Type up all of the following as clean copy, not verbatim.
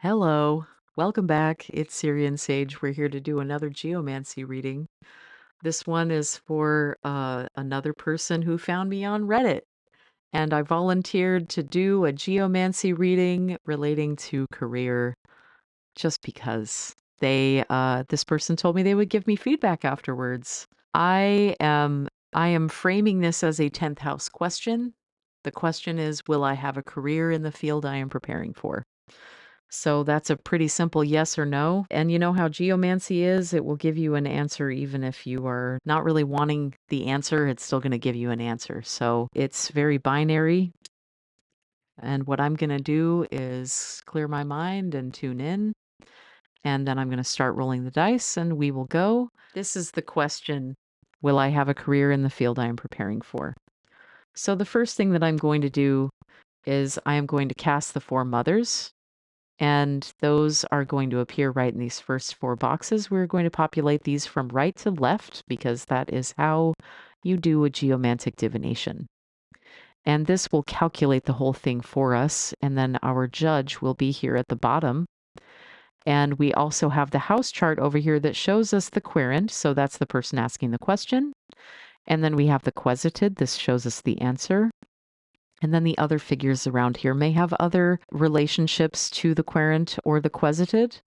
Hello, welcome back. It's Sirian Sage. We're here to do another geomancy reading. This one is for another person who found me on Reddit, and I volunteered to do a geomancy reading relating to career just because this person told me they would give me feedback afterwards. I am framing this as a 10th house question. The question is, will I have a career in the field I am preparing for? So that's a pretty simple yes or no. And you know how geomancy is? It will give you an answer even if you are not really wanting the answer, it's still going to give you an answer. So it's very binary. And what I'm going to do is clear my mind and tune in. And then I'm going to start rolling the dice and we will go. This is the question. Will I have a career in the field I am preparing for? So the first thing that I'm going to do is I am going to cast the four mothers. And those are going to appear right in these first four boxes. We're going to populate these from right to left because that is how you do a geomantic divination. And this will calculate the whole thing for us. And then our judge will be here at the bottom. And we also have the house chart over here that shows us the querent. So that's the person asking the question. And then we have the quesited. This shows us the answer. And then the other figures around here may have other relationships to the querent or the quesited.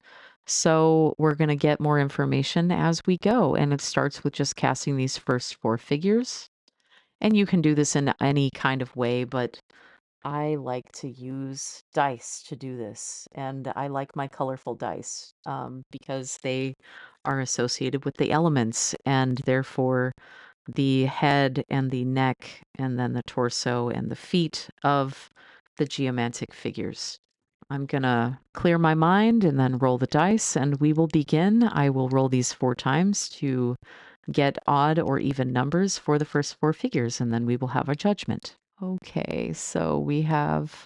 So we're going to get more information as we go. And it starts with just casting these first four figures. And you can do this in any kind of way, but I like to use dice to do this. And I like my colorful dice because they are associated with the elements and therefore the head and the neck, and then the torso and the feet of the geomantic figures. I'm going to clear my mind and then roll the dice, and we will begin. I will roll these 4 times to get odd or even numbers for the first 4 figures, and then we will have our judgment. Okay, so we have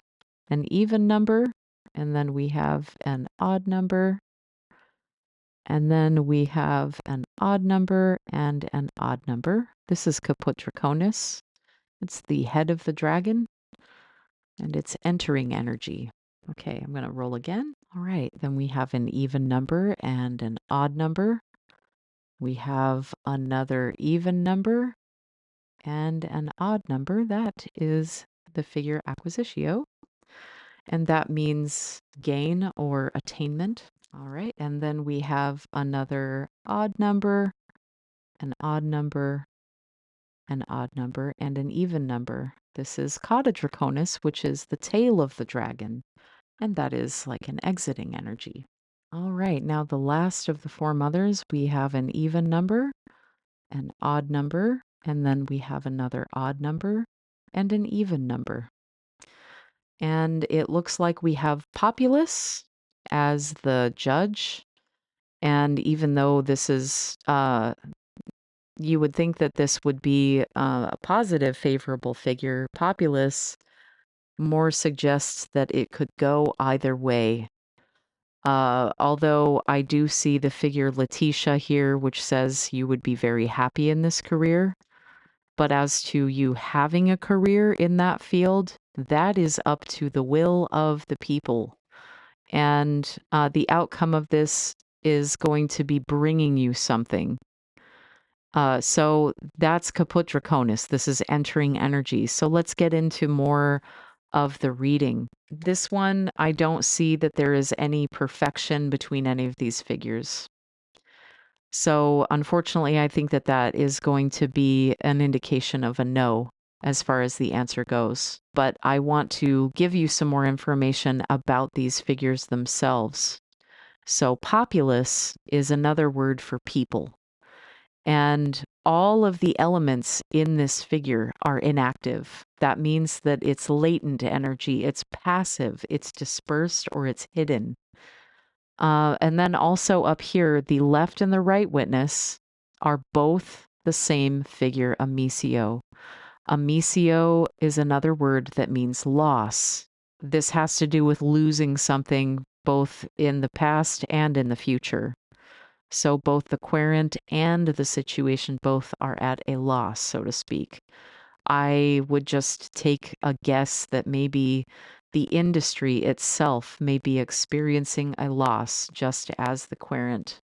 an even number, and then we have an odd number, and then we have an odd number and an odd number. This is Caput Draconis. It's the head of the dragon, and it's entering energy. Okay, I'm going to roll again. All right, then we have an even number and an odd number. We have another even number and an odd number. That is the figure acquisitio, and that means gain or attainment. All right, and then we have another odd number, an odd number, an odd number, and an even number. This is Cauda Draconis, which is the tail of the dragon, and that is like an exiting energy. All right, now the last of the 4 mothers, we have an even number, an odd number, and then we have another odd number and an even number. And it looks like we have Populus as the judge. And even though this is you would think that this would be a positive, favorable figure, Populus more suggests that it could go either way. Although I do see the figure Letitia here, which says you would be very happy in this career. But as to you having a career in that field, that is up to the will of the people. And the outcome of this is going to be bringing you something. So that's Caput Draconis. This is entering energy. So let's get into more of the reading. This one, I don't see that there is any perfection between any of these figures. So unfortunately, I think that that is going to be an indication of a no as far as the answer goes. But I want to give you some more information about these figures themselves. So populace is another word for people. And all of the elements in this figure are inactive. That means that it's latent energy, it's passive, it's dispersed, or it's hidden. And then also up here, the left and the right witness are both the same figure, amicio. Amicio is another word that means loss. This has to do with losing something both in the past and in the future. So both the querent and the situation both are at a loss, so to speak. I would just take a guess that maybe the industry itself may be experiencing a loss, just as the querent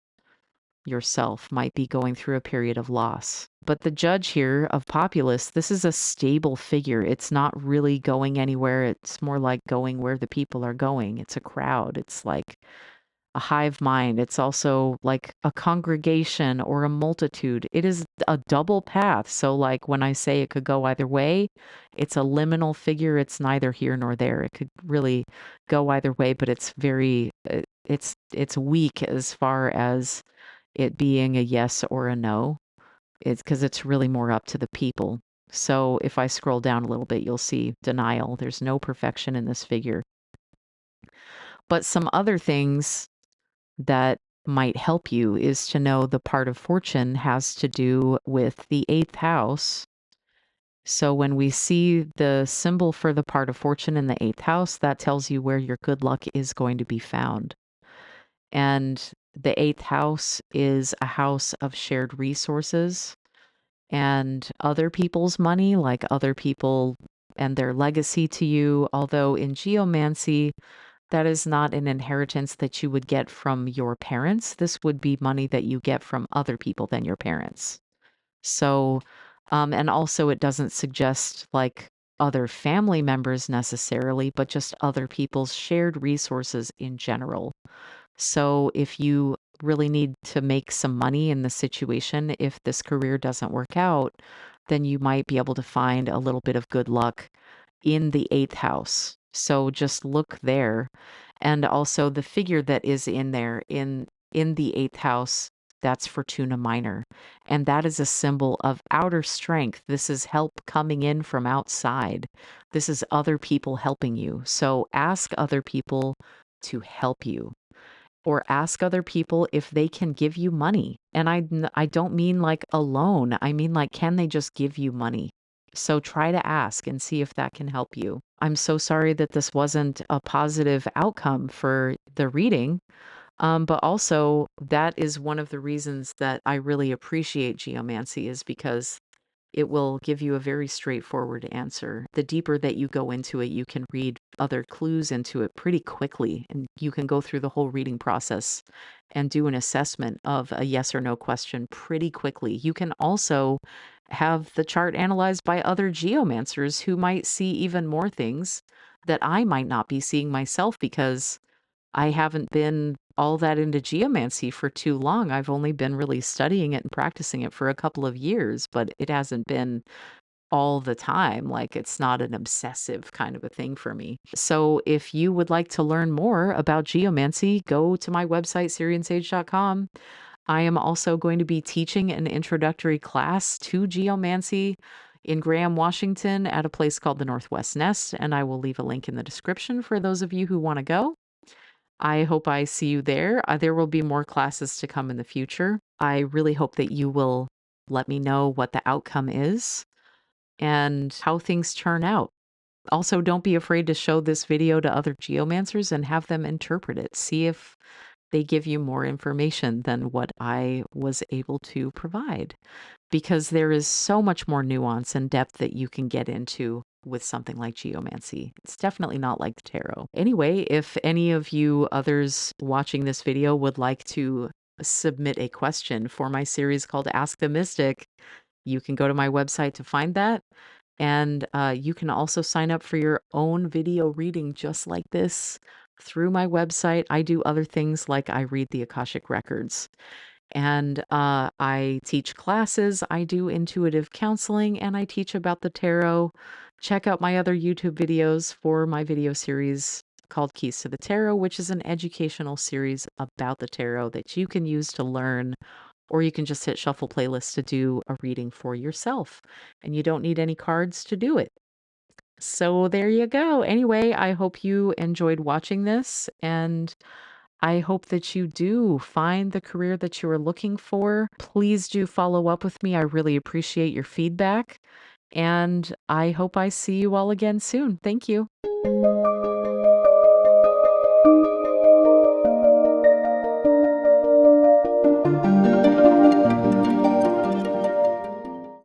yourself might be going through a period of loss. But the judge here of populace, this is a stable figure. It's not really going anywhere. It's more like going where the people are going. It's a crowd. It's like a hive mind. It's also like a congregation or a multitude. It is a double path. So like when I say it could go either way, it's a liminal figure. It's neither here nor there. It could really go either way, but it's very it's weak as far as it being a yes or a no. It's because it's really more up to the people. So if I scroll down a little bit, you'll see denial. There's no perfection in this figure. But some other things that might help you is to know the part of fortune has to do with the eighth house. So when we see the symbol for the part of fortune in the eighth house, that tells you where your good luck is going to be found. And the eighth house is a house of shared resources and other people's money, like other people and their legacy to you. Although in geomancy, that is not an inheritance that you would get from your parents. This would be money that you get from other people than your parents. So, and also it doesn't suggest like other family members necessarily, but just other people's shared resources in general. So if you really need to make some money in the situation, if this career doesn't work out, then you might be able to find a little bit of good luck in the eighth house. So just look there. And also the figure that is in there in the eighth house, that's Fortuna Minor. And that is a symbol of outer strength. This is help coming in from outside. This is other people helping you. So ask other people to help you or ask other people if they can give you money. And I don't mean like a loan. I mean like, can they just give you money? So try to ask and see if that can help you. I'm so sorry that this wasn't a positive outcome for the reading. But also that is one of the reasons that I really appreciate geomancy is because it will give you a very straightforward answer. The deeper that you go into it, you can read other clues into it pretty quickly, and you can go through the whole reading process and do an assessment of a yes or no question pretty quickly. You can also have the chart analyzed by other geomancers who might see even more things that I might not be seeing myself because I haven't been all that into geomancy for too long. I've only been really studying it and practicing it for a couple of years, but it hasn't been all the time. Like it's not an obsessive kind of a thing for me. So if you would like to learn more about geomancy, go to my website, SirianSage.com. I am also going to be teaching an introductory class to geomancy in Graham, Washington at a place called the Northwest Nest, and I will leave a link in the description for those of you who want to go. I hope I see you there. There will be more classes to come in the future. I really hope that you will let me know what the outcome is and how things turn out. Also, don't be afraid to show this video to other geomancers and have them interpret it. See if they give you more information than what I was able to provide. Because there is so much more nuance and depth that you can get into with something like geomancy. It's definitely not like the tarot. Anyway, if any of you others watching this video would like to submit a question for my series called Ask the Mystic, you can go to my website to find that. And you can also sign up for your own video reading just like this through my website. I do other things like I read the Akashic Records. And I teach classes, I do intuitive counseling, and I teach about the tarot. Check out my other YouTube videos for my video series called Keys to the Tarot, which is an educational series about the tarot that you can use to learn, or you can just hit shuffle playlist to do a reading for yourself. And you don't need any cards to do it. So there you go. Anyway, I hope you enjoyed watching this, and I hope that you do find the career that you are looking for. Please do follow up with me. I really appreciate your feedback. And I hope I see you all again soon. Thank you.